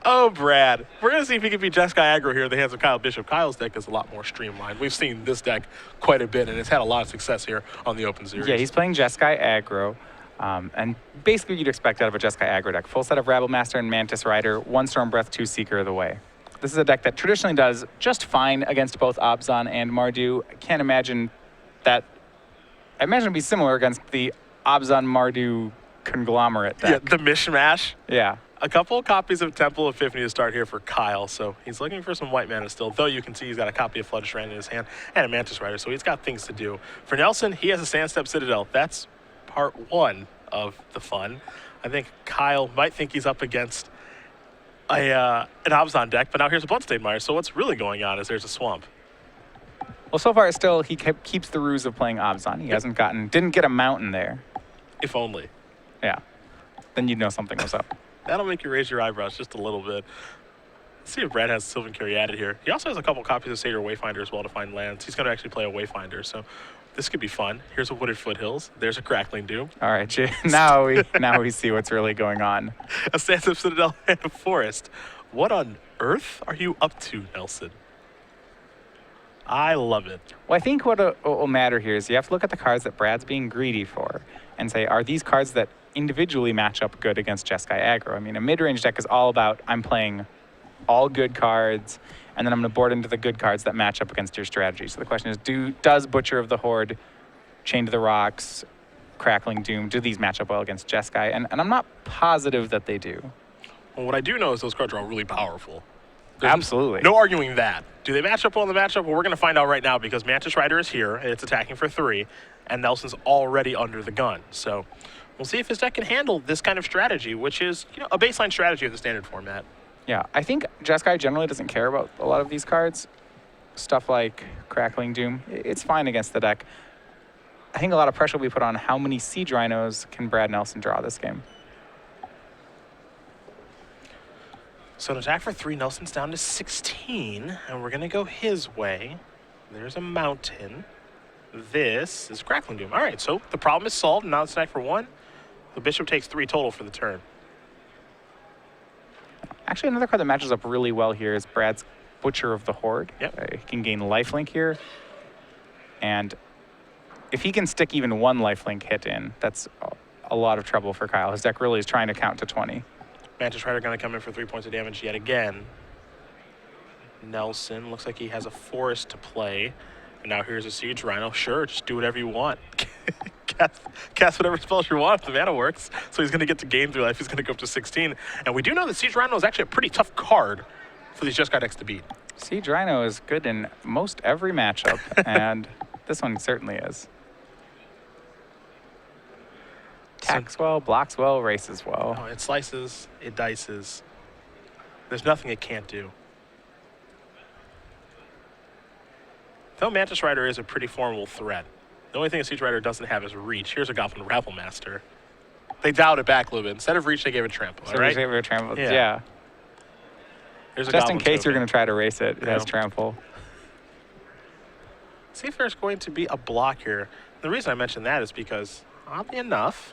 Oh, Brad. We're going to see if he can beat Jeskai aggro here in the hands of Kyle Bishop. Kyle's deck is a lot more streamlined. We've seen this deck quite a bit, and it's had a lot of success here on the Open Series. Yeah, he's playing Jeskai aggro. And basically, you'd expect out of a Jeskai aggro deck. Full set of Rabble Master and Mantis Rider, 1 Storm Breath, 2 Seeker of the Way. This is a deck that traditionally does just fine against both Abzan and Mardu. I can't imagine that. I imagine it'd be similar against the Abzan Mardu conglomerate deck. Yeah, the mishmash. Yeah. A couple of copies of Temple Epiphany to start here for Kyle, so he's looking for some white mana still, though you can see he's got a copy of Flood Strand in his hand and a Mantis Rider, so he's got things to do. For Nelson, he has a Sandstep Citadel. That's part 1 of the fun. I think Kyle might think he's up against an Abzan deck, but now here's a Bloodstained Mire, so what's really going on is there's a Swamp. Well, so far, still, he keeps the ruse of playing Abzan. He didn't get a mountain there. If only. Yeah. Then you'd know something was up. That'll make you raise your eyebrows just a little bit. Let's see if Brad has Sylvan Caryatid here. He also has a couple copies of Satyr Wayfinder as well to find lands. He's going to actually play a Wayfinder, so this could be fun. Here's a Wooded Foothills. There's a Crackling Doom. All right, Jay. Now we see what's really going on. A Sandstep Citadel and a Forest. What on earth are you up to, Nelson? I love it. Well, I think what will matter here is you have to look at the cards that Brad's being greedy for and say, are these cards that individually match up good against Jeskai aggro? I mean, a mid-range deck is all about I'm playing all good cards, and then I'm going to board into the good cards that match up against your strategy. So the question is, does Butcher of the Horde, Chain to the Rocks, Crackling Doom, do these match up well against Jeskai? And I'm not positive that they do. Well, what I do know is those cards are all really powerful. Absolutely. No arguing that. Do they match up well in the matchup? Well, we're going to find out right now because Mantis Rider is here, and it's attacking for 3, and Nelson's already under the gun. So we'll see if his deck can handle this kind of strategy, which is a baseline strategy of the standard format. Yeah, I think Jeskai generally doesn't care about a lot of these cards. Stuff like Crackling Doom, it's fine against the deck. I think a lot of pressure will be put on how many Siege Rhinos can Brad Nelson draw this game. So an attack for 3, Nelson's down to 16, and we're going to go his way. There's a mountain. This is Crackling Doom. All right, so the problem is solved, and now it's attack for 1. The Bishop takes 3 total for the turn. Actually, another card that matches up really well here is Brad's Butcher of the Horde. Yep. He can gain lifelink here. And if he can stick even 1 lifelink hit in, that's a lot of trouble for Kyle. His deck really is trying to count to 20. Mantis Rider going to come in for 3 points of damage yet again. Nelson looks like he has a Forest to play. And now here's a Siege Rhino. Sure, just do whatever you want. Cast whatever spells you want if the mana works. So he's going to get to gain 3 life. He's going to go up to 16. And we do know that Siege Rhino is actually a pretty tough card for these Jeskai decks to beat. Siege Rhino is good in most every matchup, and this one certainly is. Attacks well, blocks well, races well. Oh, it slices, it dices. There's nothing it can't do. Though Mantis Rider is a pretty formidable threat, the only thing a Siege Rider doesn't have is reach. Here's a Goblin Rabble Master. They dialed it back a little bit. Instead of reach, they gave it trample. So right? they gave it trample. Yeah. Yeah. Here's a Just Goblin in case token. you're going to try to race it, it has Yeah. trample. See if there's going to be a block here. The reason I mention that is because, oddly enough,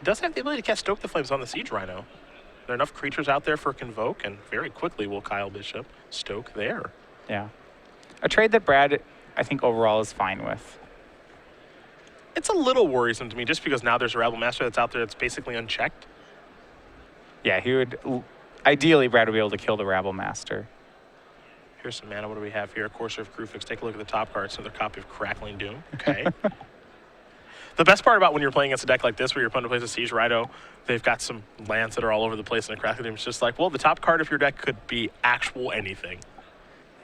it does have the ability to cast Stoke the Flames on the Siege Rhino. There are enough creatures out there for Convoke, and very quickly will Kyle Bishop Stoke there. Yeah. A trade that Brad, I think, overall is fine with. It's a little worrisome to me just because now there's a Rabble Master that's out there that's basically unchecked. Yeah, he would... Ideally, Brad would be able to kill the Rabble Master. Here's some mana. What do we have here? Courser of Crufix. Take a look at the top cards. Another copy of Crackling Doom. Okay. The best part about when you're playing against a deck like this where your opponent plays a Siege Rhino, they've got some lands that are all over the place, and a Crackling Doom is just like, well, the top card of your deck could be actual anything.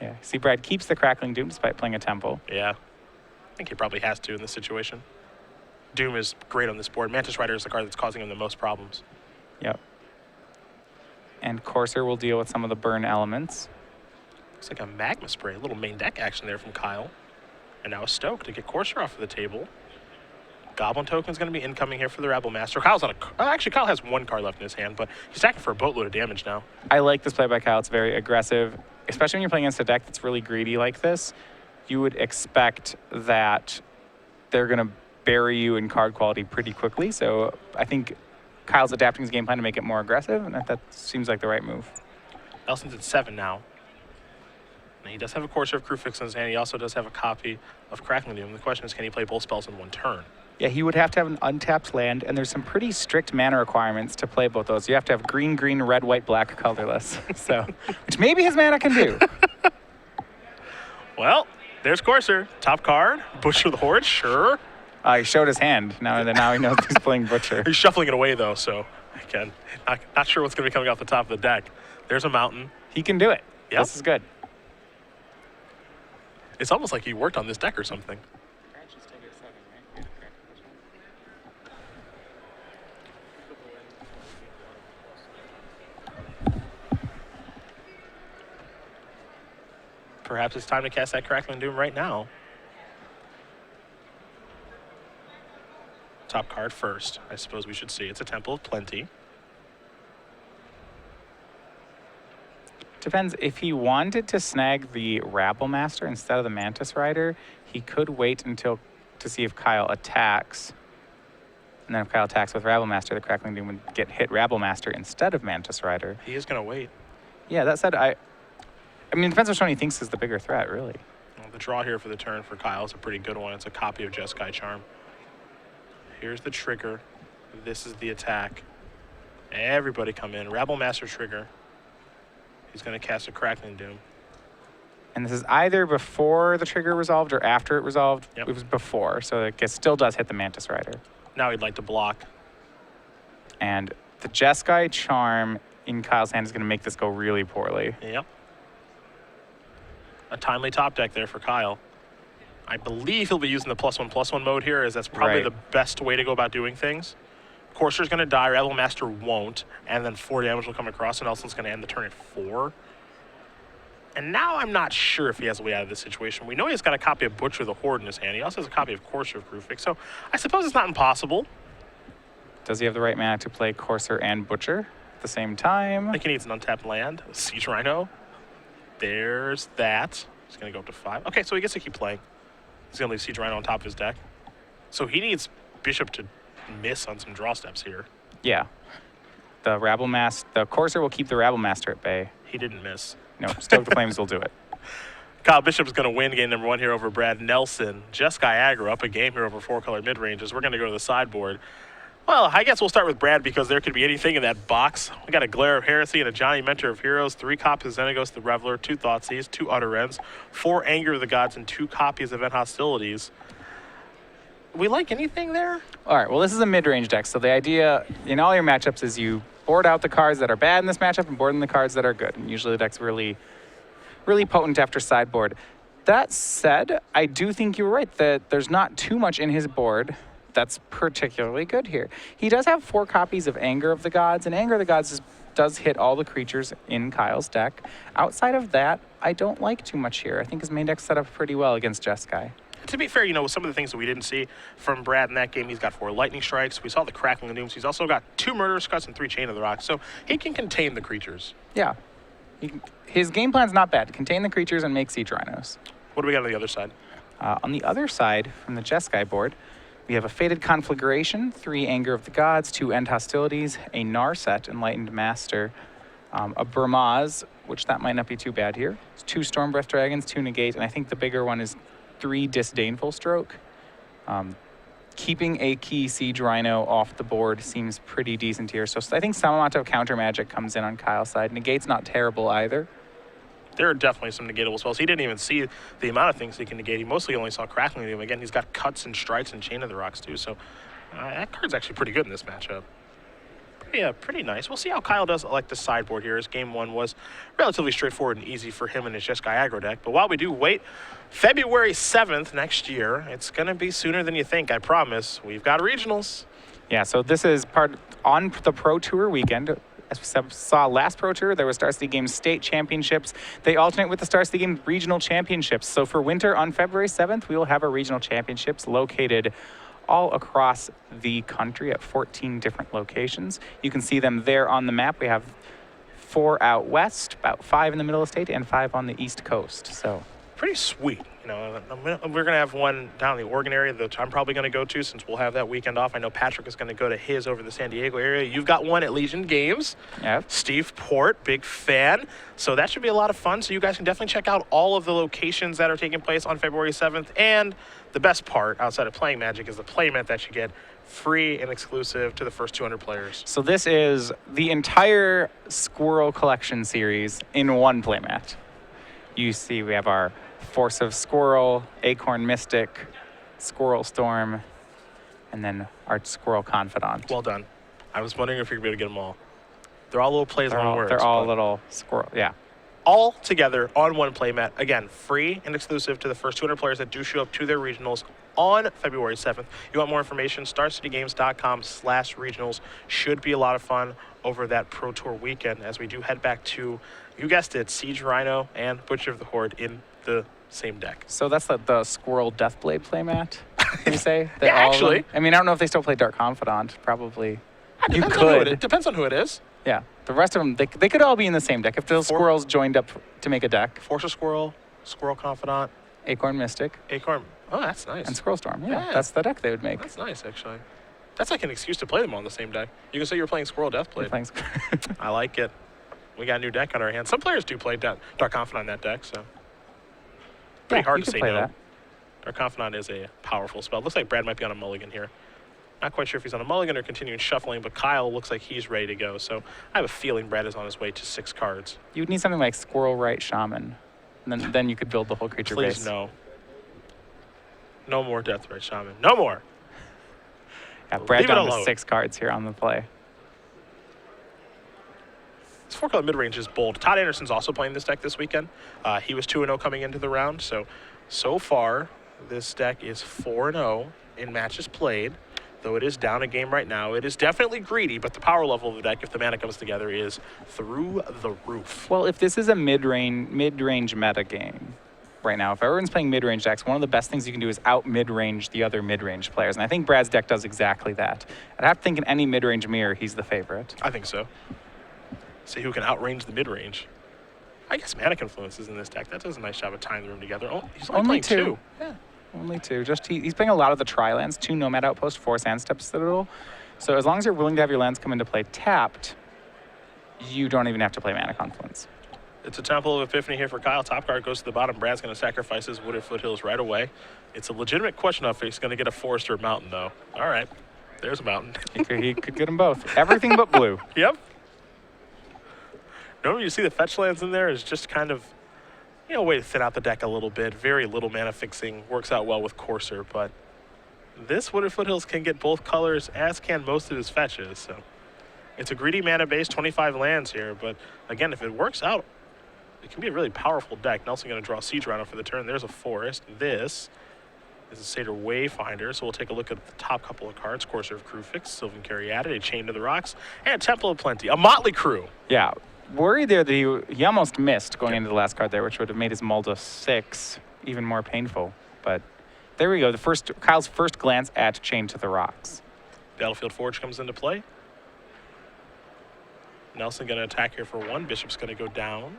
Yeah. See, Brad keeps the Crackling Doom despite playing a Temple. Yeah. I think he probably has to in this situation. Doom is great on this board. Mantis Rider is the card that's causing him the most problems. Yep. And Courser will deal with some of the burn elements. Looks like a Magma Spray, a little main deck action there from Kyle. And now a Stoke to get Courser off of the table. Goblin token is going to be incoming here for the Rabble Master. Kyle's on actually, Kyle has 1 card left in his hand, but he's attacking for a boatload of damage now. I like this play by Kyle. It's very aggressive, especially when you're playing against a deck that's really greedy like this. You would expect that they're going to bury you in card quality pretty quickly. So I think Kyle's adapting his game plan to make it more aggressive, and that seems like the right move. Nelson's at 7 now. And he does have a Courser of Crucifix in his hand. He also does have a copy of Crackling Doom. The question is, can he play both spells in one turn? Yeah, he would have to have an untapped land, and there's some pretty strict mana requirements to play both those. You have to have green, green, red, white, black, colorless. So, which maybe his mana can do. Well, there's Courser. Top card. Butcher the Horde, sure. He showed his hand. Now he knows he's playing Butcher. He's shuffling it away, though, so again, not sure what's going to be coming off the top of the deck. There's a mountain. He can do it. Yep. This is good. It's almost like he worked on this deck or something. Perhaps it's time to cast that Crackling Doom right now. Top card first, I suppose we should see. It's a Temple of Plenty. Depends. If he wanted to snag the Rabble Master instead of the Mantis Rider, he could wait until to see if Kyle attacks. And then if Kyle attacks with Rabble Master, the Crackling Doom would get hit Rabble Master instead of Mantis Rider. He is going to wait. Yeah, that said, I mean, it depends which one he thinks is the bigger threat, really. Well, the draw here for the turn for Kyle is a pretty good one. It's a copy of Jeskai Charm. Here's the trigger. This is the attack. Everybody come in. Rabble Master trigger. He's going to cast a Crackling Doom. And this is either before the trigger resolved or after it resolved. Yep. It was before, so it still does hit the Mantis Rider. Now he'd like to block. And the Jeskai Charm in Kyle's hand is going to make this go really poorly. Yep. A timely top deck there for Kyle. I believe he'll be using the +1/+1 mode here, as that's probably Right. the best way to go about doing things. Courser's going to die, Rebel Master won't, and then 4 damage will come across, and Nelson's going to end the turn at 4. And now I'm not sure if he has a way out of this situation. We know he's got a copy of Butcher the Horde in his hand. He also has a copy of Courser of Crucifix, so I suppose it's not impossible. Does he have the right mana to play Courser and Butcher at the same time? I think he needs an untapped land, a Siege Rhino. There's that. He's going to go up to 5. Okay, so he gets to keep playing. He's going to leave Siege Rhino on top of his deck. So he needs Bishop to miss on some draw steps here. Yeah. The Courser will keep the Rabble Master at bay. He didn't miss. No, Stoke the Flames will do it. Kyle Bishop's going to win game number 1 here over Brad Nelson. Jeskai Aggro up a game here over 4-color mid-ranges. We're going to go to the sideboard. Well, I guess we'll start with Brad because there could be anything in that box. We got a Glare of Heresy and a Johnny Mentor of Heroes, 3 copies of Xenagos the Reveler, 2 Thoughtseize, 2 Utterends, 4 Anger of the Gods, and 2 copies of Event Hostilities. We like anything there? All right, well, this is a mid-range deck, so the idea in all your matchups is you board out the cards that are bad in this matchup and board in the cards that are good. And usually the deck's really potent after sideboard. That said, I do think you're right that there's not too much in his board that's particularly good here. He does have 4 copies of Anger of the Gods, and Anger of the Gods does hit all the creatures in Kyle's deck. Outside of that, I don't like too much here. I think his main deck's set up pretty well against Jeskai. To be fair, some of the things that we didn't see from Brad in that game, he's got 4 Lightning Strikes. We saw the Crackling Dooms. He's also got 2 Murderous Cuts and 3 Chain of the Rocks. So he can contain the creatures. Yeah. His game plan's not bad. Contain the creatures and make Siege Rhinos. What do we got on the other side? On the other side, from the Jeskai board, we have a Fated Conflagration, 3 Anger of the Gods, 2 End Hostilities, a Narset, Enlightened Master, a Burmaz, which that might not be too bad here. It's 2 Stormbreath Dragons, 2 Negate, and I think the bigger one is 3 Disdainful Stroke. Keeping a key Siege Rhino off the board seems pretty decent here. So I think some amount of counter magic comes in on Kyle's side. Negate's not terrible either. There are definitely some negatable spells. He didn't even see the amount of things he can negate. He mostly only saw Crackling Doom. Again, he's got Cuts and Strikes and Chain of the Rocks too. So that card's actually pretty good in this matchup. Yeah, pretty nice. We'll see how Kyle does like the sideboard here. His game 1 was relatively straightforward and easy for him and his Jeskai Aggro deck. But while we do wait, February 7th next year, it's going to be sooner than you think, I promise. We've got regionals. Yeah, so this is on the Pro Tour weekend. As we saw last Pro Tour, there was Star City Games State Championships. They alternate with the Star City Games Regional Championships. So for winter on February 7th, we will have our regional championships located all across the country at 14 different locations. You can see them there on the map. We have 4 out west, about 5 in the middle of the state, and 5 on the east coast. So pretty sweet. You know, we're gonna have one down in the Oregon area that I'm probably gonna go to since we'll have that weekend off. I know Patrick is gonna go to his over the San Diego area. You've got one at Legion Games. Yep. Steve Port, big fan. So that should be a lot of fun. So you guys can definitely check out all of the locations that are taking place on February 7th. And the best part outside of playing Magic is the playmat that you get free and exclusive to the first 200 players. So this is the entire Squirrel Collection series in one playmat. You see we have our Force of Squirrel, Acorn Mystic, Squirrel Storm, and then our Squirrel Confidant. Well done. I was wondering if you're going to be able to get them all. They're all little plays on words. They're all little squirrel, yeah. All together on one playmat. Again, free and exclusive to the first 200 players that do show up to their regionals on February 7th. You want more information, starcitygames.com/regionals. Should be a lot of fun over that Pro Tour weekend as we do head back to, you guessed it, Siege Rhino and Butcher of the Horde in the same deck. So that's the Squirrel Deathblade playmat, can you say? Yeah, actually. I mean, I don't know if they still play Dark Confidant. Probably. You could. It depends on who it is. Yeah. The rest of them, they could all be in the same deck. If those squirrels joined up to make a deck. Force of Squirrel, Squirrel Confidant. Acorn Mystic. Acorn. Oh, that's nice. And Squirrel Storm. Yeah, that's the deck they would make. That's nice, actually. That's like an excuse to play them on the same deck. You can say you're playing Squirrel Deathblade. I like it. We got a new deck on our hands. Some players do play Dark Confidant on that deck, so. Pretty hard to say no. That. Dark Confidant is a powerful spell. Looks like Brad might be on a mulligan here. Not quite sure if he's on a mulligan or continuing shuffling, but Kyle looks like he's ready to go. So I have a feeling Brad is on his way to 6 cards. You would need something like Squirrel Right Shaman. And then you could build the whole creature base. Please no. No more Deathrite Shaman. No more. Yeah, Brad down to 6 cards here on the play. This 4-color mid-range is bold. Todd Anderson's also playing this deck this weekend. He was 2-0 coming into the round. So far, this deck is 4-0 in matches played. Though it is down a game right now. It is definitely greedy, but the power level of the deck, if the mana comes together, is through the roof. Well, if this is a mid-range meta game right now, if everyone's playing mid-range decks, one of the best things you can do is out-mid-range the other mid-range players. And I think Brad's deck does exactly that. I'd have to think in any mid-range mirror, he's the favorite. I think so. See who can outrange the mid-range. I guess Mana Confluence is in this deck. That does a nice job of tying the room together. Oh, he's only playing 2. Yeah. Only 2. He's playing a lot of the tri-lands, 2 Nomad Outpost, 4 Sandstep Citadel. So as long as you're willing to have your lands come into play tapped, you don't even have to play Mana Confluence. It's a Temple of Epiphany here for Kyle. Top card goes to the bottom. Brad's going to sacrifice his Wooded Foothills right away. It's a legitimate question of if he's going to get a forest or a mountain, though. All right. There's a mountain. he could get them both. Everything but blue. Yep. Normally you see the fetch lands in there is just kind of, a way to thin out the deck a little bit. Very little mana fixing. Works out well with Courser, but this Wooded Foothills can get both colors, as can most of his fetches. So it's a greedy mana base, 25 lands here, but again, if it works out, it can be a really powerful deck. Nelson going to draw Siege Rhino for the turn. There's a forest. This is a Satyr Wayfinder, so we'll take a look at the top couple of cards. Courser of Crewfix, Sylvan Caryatid, a Chain to the Rocks, and Temple of Plenty, a motley crew. Yeah. Worried there that he almost missed going into the last card there, which would have made his Mulda 6 even more painful. But there we go. Kyle's first glance at Chain to the Rocks. Battlefield Forge comes into play. Nelson going to attack here for 1. Bishop's going to go down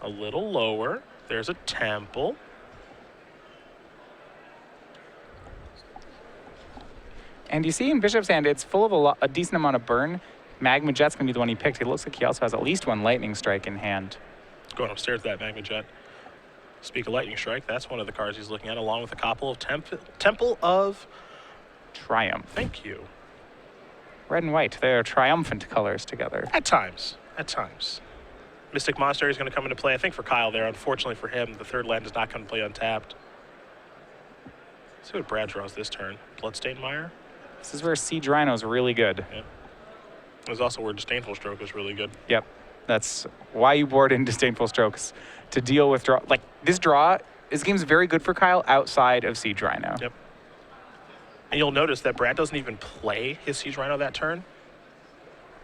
a little lower. There's a Temple. And you see in Bishop's hand, it's full of a decent amount of burn. Magma Jet's going to be the one he picked. It looks like he also has at least 1 Lightning Strike in hand. Going upstairs with that Magma Jet. Speak of Lightning Strike, that's one of the cards he's looking at, along with a couple of Temple of Triumph. Thank you. Red and white. They're triumphant colors together. At times. Mystic Monastery is going to come into play, I think, for Kyle there. Unfortunately for him, the 3rd land does not come to play untapped. Let's see what Brad draws this turn. Bloodstained Mire. This is where Siege Rhino is really good. Yeah. There's also where Disdainful Stroke is really good. Yep. That's why you board in Disdainful Strokes, to deal with draw. Like, this game's very good for Kyle outside of Siege Rhino. Yep. And you'll notice that Brad doesn't even play his Siege Rhino that turn.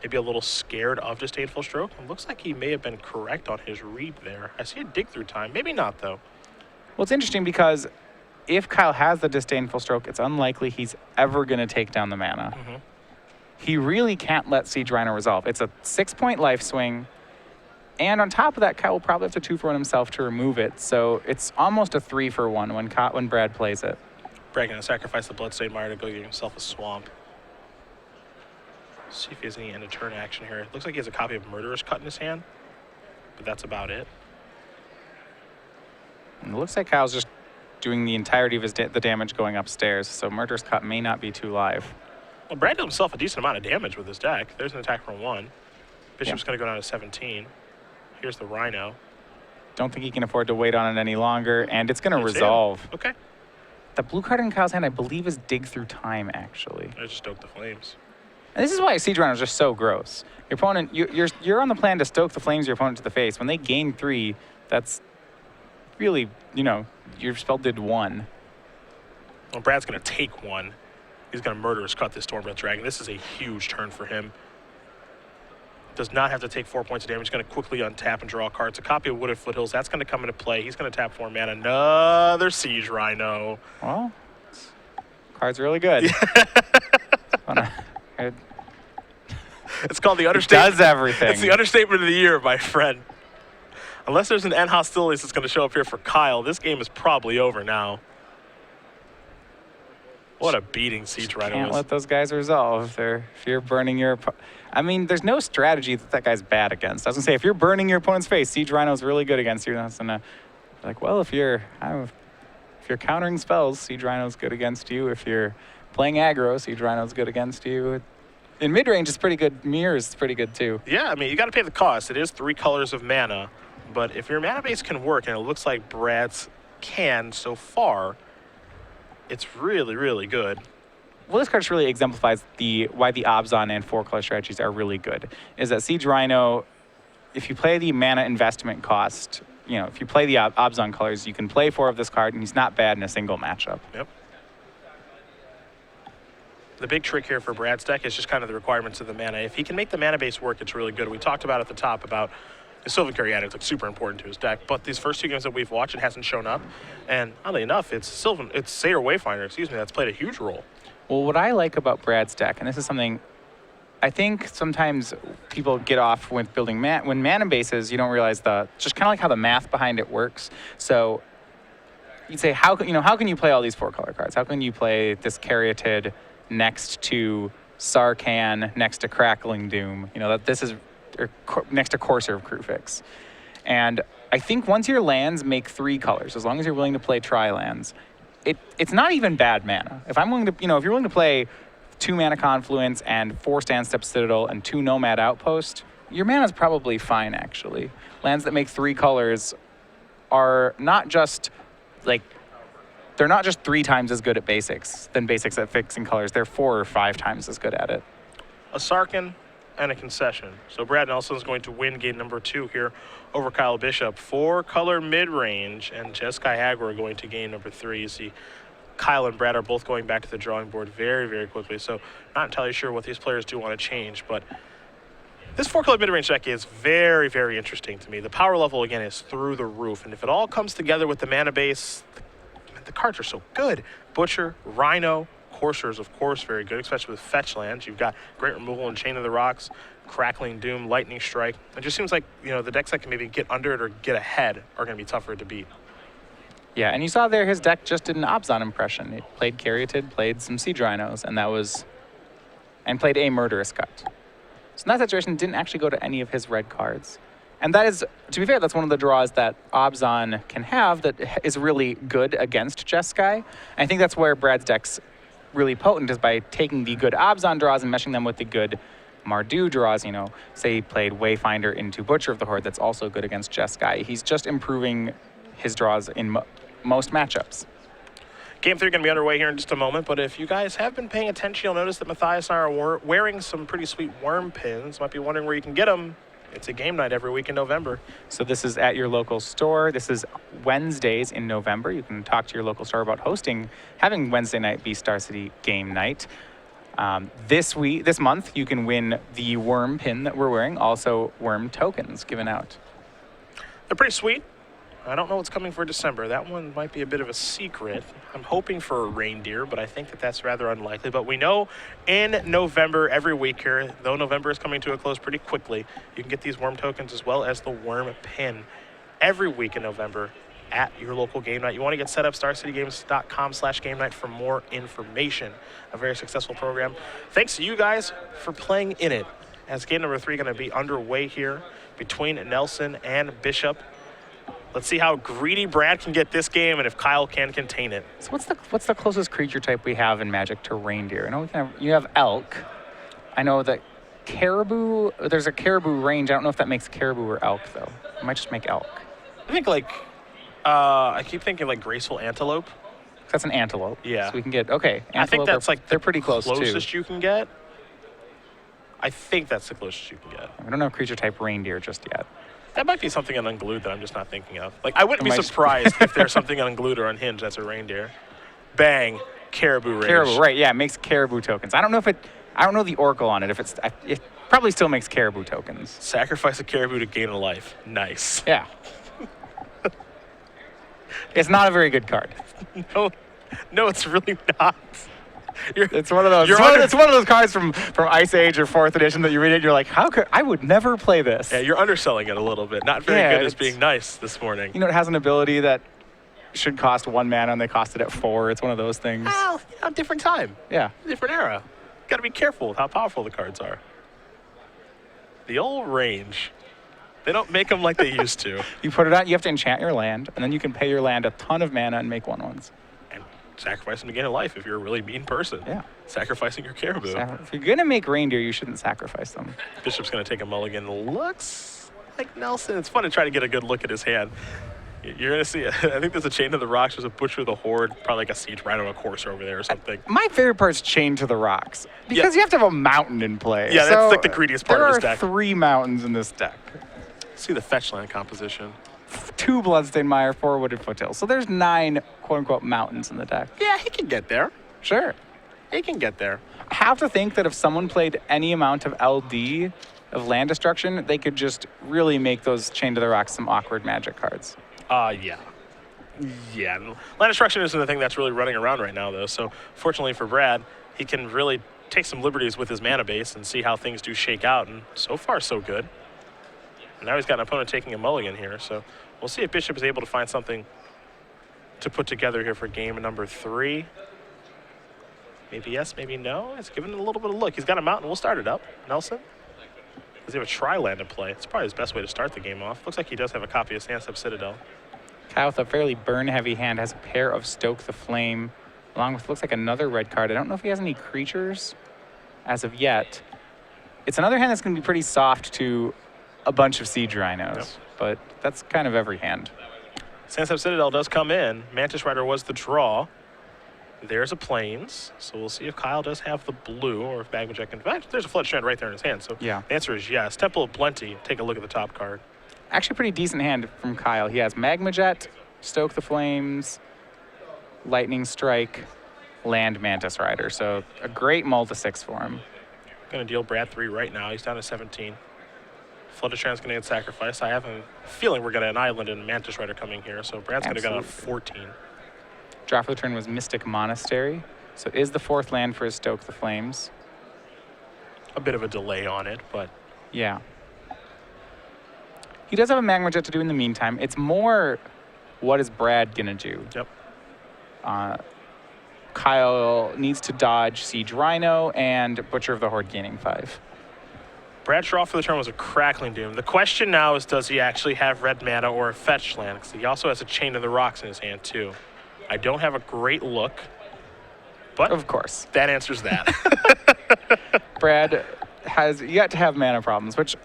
Maybe a little scared of Disdainful Stroke. It looks like he may have been correct on his read there. I see a dig through time. Maybe not, though. Well, it's interesting because if Kyle has the Disdainful Stroke, it's unlikely he's ever going to take down the mana. He really can't let Siege Rhino resolve. It's a 6-point life swing. And on top of that, Kyle will probably have to 2-for-1 himself to remove it. So it's almost a 3-for-1 when Brad plays it. Brad going to sacrifice the Bloodstained Mire to go get himself a Swamp. See if he has any end of turn action here. It looks like he has a copy of Murderous Cut in his hand, but that's about it. And it looks like Kyle's just doing the entirety of his the damage going upstairs, so Murderous Cut may not be too live. Well, Brad did himself a decent amount of damage with his deck. There's an attack for 1. Bishop's going to go down to 17. Here's the Rhino. Don't think he can afford to wait on it any longer, and it's going to resolve. Okay. The blue card in Kyle's hand, I believe, is Dig Through Time, actually. I just stoked the flames. And this is why Siege Rhino is just so gross. Your opponent, you're on the plan to stoke the flames of your opponent to the face. When they gain 3, that's really, your spell did 1. Well, Brad's going to take 1. He's going to Murderous Cut this Stormveil Dragon. This is a huge turn for him. Does not have to take 4 points of damage. He's going to quickly untap and draw cards. A copy of Wooded Foothills. That's going to come into play. He's going to tap 4 mana. Another Siege Rhino. Well, card's really good. It's called the understatement. Does everything. It's the understatement of the year, my friend. Unless there's an end hostilities that's going to show up here for Kyle, this game is probably over now. What a beating Siege Rhino is. Can't let those guys resolve. If you're burning your I mean, there's no strategy that guy's bad against. I was going to say, if you're burning your opponent's face, Siege Rhino's really good against you. That's like, well, if you're countering spells, Siege Rhino's good against you. If you're playing aggro, Siege Rhino's good against you. In mid-range, it's pretty good. Mirror's pretty good, too. Yeah, I mean, you got to pay the cost. It is 3 colors of mana. But if your mana base can work, and it looks like Brad's can so far, it's really, really good. Well, this card just really exemplifies why the Abzan and 4-color strategies are really good. Is that Siege Rhino, if you play the mana investment cost, if you play the Abzan colors, you can play 4 of this card, and he's not bad in a single matchup. Yep. The big trick here for Brad's deck is just kind of the requirements of the mana. If he can make the mana base work, it's really good. We talked about at the top about the Sylvan Carry Addict, like super important to his deck, but these first 2 games that we've watched, it hasn't shown up. And oddly enough, it's Sayer Wayfinder, that's played a huge role. Well, what I like about Brad's deck, and this is something I think sometimes people get off with building when mana bases, you don't realize just kind of like how the math behind it works. So you'd say, how can you play all these 4-color cards? How can you play this Caryatid next to Sarkhan, next to Crackling Doom? That this is next to Courser of Kruphix. And I think once your lands make 3 colors, as long as you're willing to play tri-lands, it's not even bad mana. If I'm willing to, if you're willing to play 2 mana Confluence and 4 Standstep Citadel and 2 Nomad Outpost, your mana's probably fine, actually. Lands that make 3 colors are not just, they're not just 3 times as good at basics than basics at fixing colors. They're 4 or 5 times as good at it. A Sarkhan and a concession. So Brad Nelson's going to win game number 2 here over Kyle Bishop. 4-color mid-range, and Jeskai Aggro are going to game number 3. You see Kyle and Brad are both going back to the drawing board very, very quickly. So not entirely sure what these players do want to change, but this 4-color mid-range deck is very, very interesting to me. The power level, again, is through the roof. And if it all comes together with the mana base, the cards are so good. Butcher, Rhino, Coursers, of course, very good, especially with fetch lands. You've got great removal in Chain of the Rocks, Crackling Doom, Lightning Strike. It just seems like, the decks that can maybe get under it or get ahead are going to be tougher to beat. Yeah, and you saw there his deck just did an Abzan impression. It played Caryatid, played some Siege Rhinos, and played a Murderous Cut. So in that situation, didn't actually go to any of his red cards. And that is, to be fair, that's one of the draws that Abzan can have that is really good against Jeskai. I think that's where Brad's deck's really potent, is by taking the good Abzan draws and meshing them with the good Mardu draws. Say he played Wayfinder into Butcher of the Horde, that's also good against Jeskai. He's just improving his draws in most matchups. Game 3 going to be underway here in just a moment, but if you guys have been paying attention, you'll notice that Matthias and I are wearing some pretty sweet worm pins. Might be wondering where you can get them. It's a game night every week in November. So this is at your local store. This is Wednesdays in November. You can talk to your local store about having Wednesday night be Star City game night. This month, you can win the worm pin that we're wearing, also worm tokens given out. They're pretty sweet. I don't know what's coming for December. That one might be a bit of a secret. I'm hoping for a reindeer, but I think that that's rather unlikely. But we know in November, every week here, though November is coming to a close pretty quickly, you can get these worm tokens as well as the worm pin every week in November at your local game night. You want to get set up, starcitygames.com/game night for more information. A very successful program. Thanks to you guys for playing in it. As game number 3 going to be underway here between Nelson and Bishop. Let's see how greedy Brad can get this game and if Kyle can contain it. So what's the closest creature type we have in Magic to reindeer? I know you have elk. I know that caribou, there's a caribou range. I don't know if that makes caribou or elk, though. It might just make elk. I think I keep thinking like graceful antelope. That's an antelope. Yeah. So we can get, okay. I think that's like they're pretty close, closest too. you can get. I think that's the closest you can get. We don't have creature type reindeer just yet. That might be something on Unglued that I'm just not thinking of. Like, I wouldn't be surprised if there's something on Unglued or Unhinged that's a reindeer. Bang, caribou range. Caribou, right? Yeah, it makes caribou tokens. I don't know the oracle on it. It probably still makes caribou tokens. Sacrifice a caribou to gain a life. Nice. Yeah. It's not a very good card. No, it's really not. It's one of those. It's one of those cards from Ice Age or 4th edition that you read it and you're like, I would never play this. Yeah, you're underselling it a little bit. Not very good as being nice this morning. You know, it has an ability that should cost 1 mana and they cost it at 4. It's one of those things. Well, different time. Yeah. Different era. Got to be careful with how powerful the cards are. The old range. They don't make them like they used to. You put it on, you have to enchant your land, and then you can pay your land a ton of mana and make 1/1s. And sacrifice them to gain a life if you're a really mean person. Yeah. Sacrificing your caribou. If you're going to make reindeer, you shouldn't sacrifice them. Bishop's going to take a mulligan. Looks like Nelson. It's fun to try to get a good look at his hand. You're going to see, I think there's a Chain to the Rocks. There's a Butcher of the Horde, probably like a Siege Rhino, a Courser over there or something. My favorite part's Chain to the Rocks, because you have to have a mountain in play. Yeah, that's like the greediest part of this deck. There are 3 mountains in this deck. See the fetch land composition. 2 Bloodstained Mire, 4 Wooded Foothills. So there's 9 quote-unquote mountains in the deck. Yeah, he can get there. Sure. He can get there. I have to think that if someone played any amount of LD of land destruction, they could just really make those Chain to the Rocks some awkward Magic cards. Yeah. Yeah. Land destruction isn't the thing that's really running around right now, though. So fortunately for Brad, he can really take some liberties with his mana base and see how things do shake out. And so far, so good. And now he's got an opponent taking a mulligan here. So we'll see if Bishop is able to find something to put together here for game number 3. Maybe yes, maybe no. It's giving it a little bit of look. He's got a mountain. We'll start it up. Nelson? Does he have a tri-land to play? It's probably his best way to start the game off. Looks like he does have a copy of Sandstep Citadel. Kyle with a fairly burn-heavy hand has a pair of Stoke the Flame, along with looks like another red card. I don't know if he has any creatures as of yet. It's another hand that's going to be pretty soft to a bunch of Siege Rhinos, but that's kind of every hand. Sandstep Citadel does come in. Mantis Rider was the draw. There's a Plains, so we'll see if Kyle does have the blue or if Magmajet can. In fact, there's a Flood Strand right there in his hand, so yeah. The answer is yes. Temple of Plenty, take a look at the top card. Actually, pretty decent hand from Kyle. He has Magmajet, Stoke the Flames, Lightning Strike, Land Mantis Rider, so a great multi-6 for him. Going to deal Brad 3 right now. He's down to 17. Flooded Strand's going to get sacrificed. I have a feeling we're going to an Island and Mantis Rider coming here, so Brad's going to go on 14. Draw for the turn was Mystic Monastery, so it is the 4th land for his Stoke the Flames. A bit of a delay on it, but... Yeah. He does have a Magmajet to do in the meantime. It's more, what is Brad going to do? Yep. Kyle needs to dodge Siege Rhino and Butcher of the Horde gaining 5. Brad's draw for the turn was a Crackling Doom. The question now is, does he actually have red mana or a fetch land? Because he also has a Chain of the Rocks in his hand, too. I don't have a great look, but of course that answers that. Brad has yet to have mana problems, which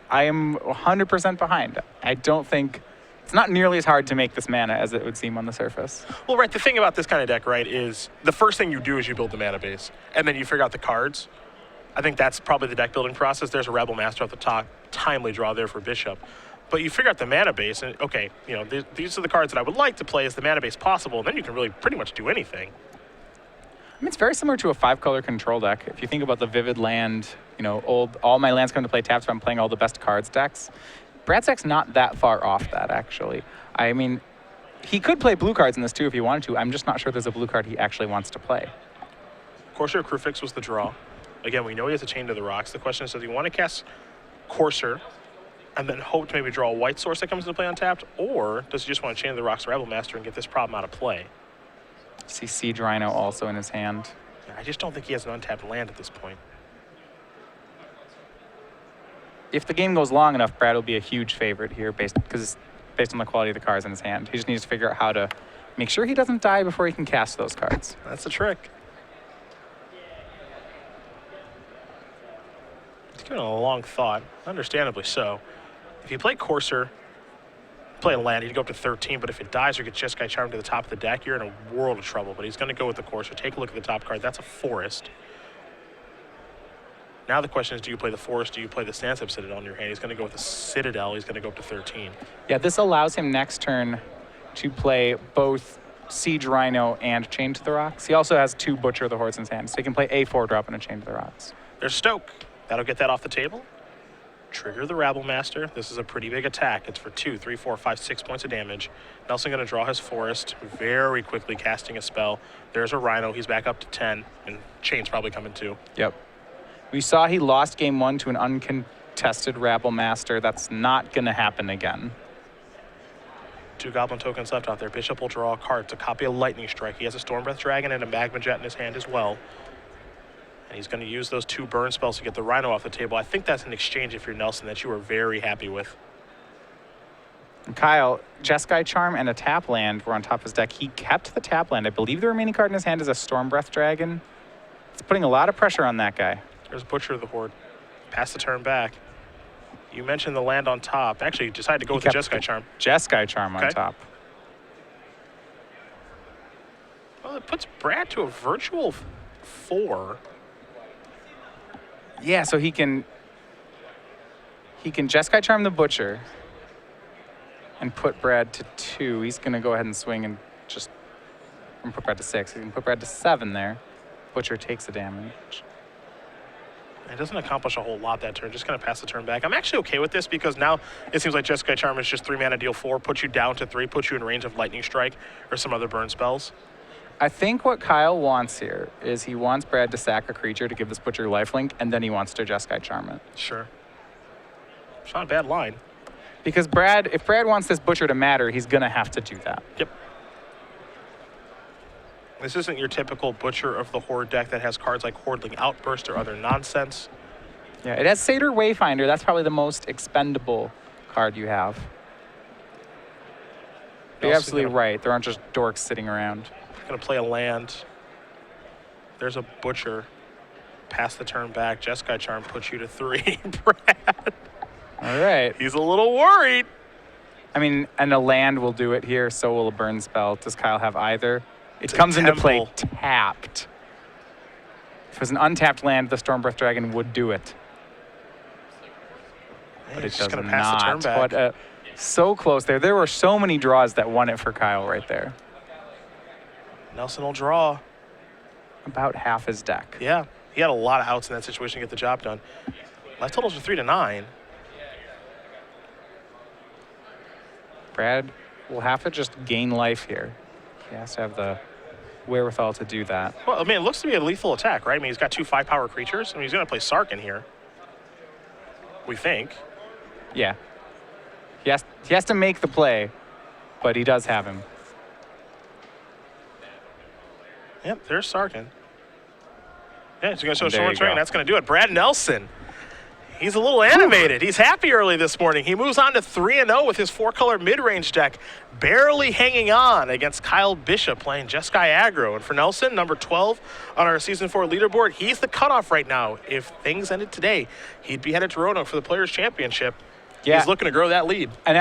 I am 100% behind. I don't think it's not nearly as hard to make this mana as it would seem on the surface. Well, right, the thing about this kind of deck, right, is the first thing you do is you build the mana base, and then you figure out the cards. I think that's probably the deck building process. There's a Rebel Master at the top, timely draw there for Bishop. But you figure out the mana base, and okay, you know, these are the cards that I would like to play as the mana base possible, and then you can really pretty much do anything. I mean, it's very similar to a 5-color control deck. If you think about the Vivid Land, you know, all my lands come to play tapped, so I'm playing all the best cards decks. Brad's deck's not that far off that, actually. I mean, he could play blue cards in this too if he wanted to. I'm just not sure there's a blue card he actually wants to play. Courser Crew Fix was the draw. Again, we know he has a Chain to the Rocks. The question is, does he want to cast Courser and then hope to maybe draw a white source that comes into play untapped, or does he just want to Chain to the Rocks Rebel Master and get this problem out of play? See Siege Rhino also in his hand. I just don't think he has an untapped land at this point. If the game goes long enough, Brad will be a huge favorite here based on the quality of the cards in his hand. He just needs to figure out how to make sure he doesn't die before he can cast those cards. That's the trick. He's giving it a long thought, understandably so. If you play Courser, play a land, he'd go up to 13, but if it dies or gets Jeskai Charm to the top of the deck, you're in a world of trouble. But he's going to go with the Courser. Take a look at the top card. That's a Forest. Now the question is, do you play the Forest? Do you play the Sandstep Citadel in your hand? He's going to go with the Citadel. He's going to go up to 13. Yeah, this allows him next turn to play both Siege Rhino and Chain to the Rocks. He also has 2 Butcher of the Hordes in his hand, so he can play a 4-drop and a Chain to the Rocks. There's Stoke. That'll get that off the table. Trigger the Rabble Master. This is a pretty big attack. It's for 2, 3, 4, 5, 6 points of damage. Nelson going to draw his Forest, very quickly casting a spell. There's a Rhino. He's back up to 10, and Chain's probably coming too. Yep. We saw he lost game 1 to an uncontested Rabble Master. That's not going to happen again. 2 Goblin tokens left out there. Bishop will draw a card to copy a Lightning Strike. He has a Stormbreath Dragon and a Magma Jet in his hand as well. And he's going to use those 2 burn spells to get the Rhino off the table. I think that's an exchange, if you're Nelson, that you are very happy with. And Kyle, Jeskai Charm and a tap land were on top of his deck. He kept the tap land. I believe the remaining card in his hand is a Stormbreath Dragon. It's putting a lot of pressure on that guy. There's Butcher of the Horde. Pass the turn back. You mentioned the land on top. Actually, decided to go with the Jeskai Charm. Jeskai Charm on top. Well, it puts Brad to a virtual 4. Yeah, so he can Jeskai Charm the Butcher and put Brad to 2. He's going to go ahead and swing and just put Brad to 6. He can put Brad to 7 there. Butcher takes the damage. It doesn't accomplish a whole lot that turn. Just going to pass the turn back. I'm actually okay with this because now it seems like Jeskai Charm is just 3 mana, deal 4, puts you down to 3, puts you in range of Lightning Strike or some other burn spells. I think what Kyle wants here is he wants Brad to sack a creature to give this Butcher lifelink, and then he wants to Jeskai Charm it. Sure. It's not a bad line. Because if Brad wants this Butcher to matter, he's going to have to do that. Yep. This isn't your typical Butcher of the Horde deck that has cards like Hordling Outburst or other nonsense. Yeah, it has Satyr Wayfinder. That's probably the most expendable card you have. But you're absolutely right. There aren't just dorks sitting around. Going to play a land. There's a Butcher. Pass the turn back. Jeskai Charm puts you to 3, Brad. All right. He's a little worried. I mean, and a land will do it here, so will a burn spell. Does Kyle have either? It comes into play tapped. If it was an untapped land, the Stormbreath Dragon would do it. But it does not. Pass the turn back. But, so close there. There were so many draws that won it for Kyle right there. Nelson will draw. About half his deck. Yeah, he had a lot of outs in that situation to get the job done. Life totals are 3 to 9. Brad will have to just gain life here. He has to have the wherewithal to do that. Well, I mean, it looks to be a lethal attack, right? I mean, he's got 2 5-power creatures. I mean, he's going to play Sark in here. We think. Yeah. He has to make the play, but he does have him. Yep, there's Sarkin. Yeah, he's going to show short turn. That's going to do it. Brad Nelson. He's a little animated. He's happy early this morning. He moves on to 3-0 with his 4-color mid-range deck, barely hanging on against Kyle Bishop playing Jeskai aggro. And for Nelson, number 12 on our Season 4 leaderboard, he's the cutoff right now. If things ended today, he'd be headed to Roanoke for the Players' Championship. Yeah. He's looking to grow that lead. And